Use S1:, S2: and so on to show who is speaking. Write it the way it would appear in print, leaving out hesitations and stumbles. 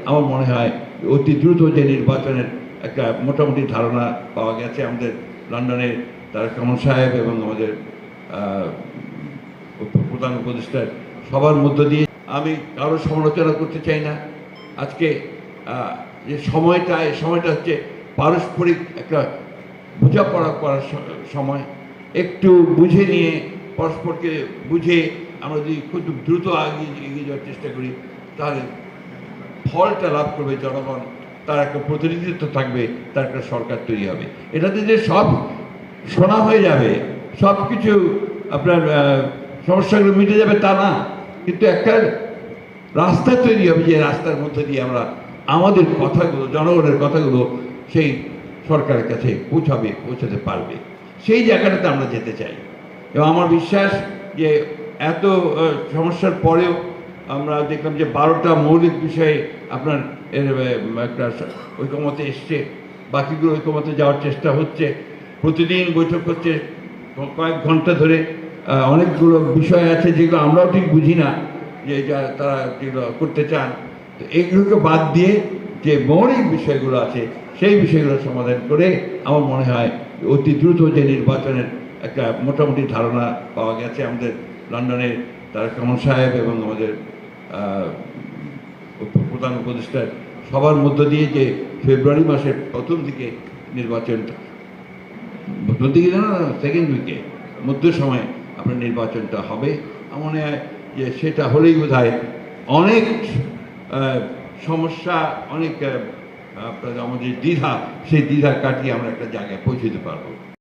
S1: আমার মনে হয় অতি দ্রুত যে নির্বাচনের একটা মোটামুটি ধারণা পাওয়া গেছে আমাদের লন্ডনের তারেক রহমান সাহেব এবং আমাদের প্রধান উপদেষ্টার সবার মধ্য দিয়ে। আমি কারো সমালোচনা করতে চাই না। আজকে যে সময়টা, এই সময়টা হচ্ছে পারস্পরিক একটা বোঝাপড়া করার সময়। একটু বুঝে নিয়ে, পরস্পরকে বুঝে আমরা যদি খুব দ্রুত এগিয়ে যাওয়ার চেষ্টা করি, তাহলে ফলটা লাভ করবে জনগণ, তার একটা প্রতিনিধিত্ব থাকবে, তার একটা সরকার তৈরি হবে। এটাতে যে সব শোনা হয়ে যাবে, সব কিছু আপনার সমস্যাগুলো মিটে যাবে তা না, কিন্তু একটা রাস্তা তৈরি হবে, যে রাস্তার মধ্যে দিয়ে আমরা আমাদের কথাগুলো, জনগণের কথাগুলো সেই সরকারের কাছে পৌঁছাতে পারবে। সেই জায়গাটাতে আমরা যেতে চাই। এবং আমার বিশ্বাস যে এত সমস্যার পরেও আমরা দেখলাম যে 12টা মৌলিক বিষয়ে আপনার একটা ঐকমত্যে এসছে, বাকিগুলো ঐকমত্যে যাওয়ার চেষ্টা হচ্ছে। প্রতিদিন বৈঠক হচ্ছে কয়েক ঘন্টা ধরে। অনেকগুলো বিষয় আছে যেগুলো আমরাও ঠিক বুঝি না, যে তারা যেগুলো করতে চান। তো এইগুলোকে বাদ দিয়ে যে মৌলিক বিষয়গুলো আছে সেই বিষয়গুলো সমাধান করে আমার মনে হয় অতি দ্রুত যে নির্বাচনের একটা মোটামুটি ধারণা পাওয়া গেছে আমাদের লন্ডনের তারেক রহমান সাহেব এবং আমাদের প্রধান উপদেষ্টার সবার মধ্য দিয়ে যে ফেব্রুয়ারি মাসের প্রথম দিকে নির্বাচনটা, প্রথম দিকে না, সেকেন্ড উইকে মধ্য সময় আপনার নির্বাচনটা হবে। আমার মনে হয় যে সেটা হলেই বোধহয় অনেক সমস্যা, অনেক আপনাদের আমাদের দ্বিধা, সেই দ্বিধা কাটিয়ে আমরা একটা জায়গায় পৌঁছতে পারবো।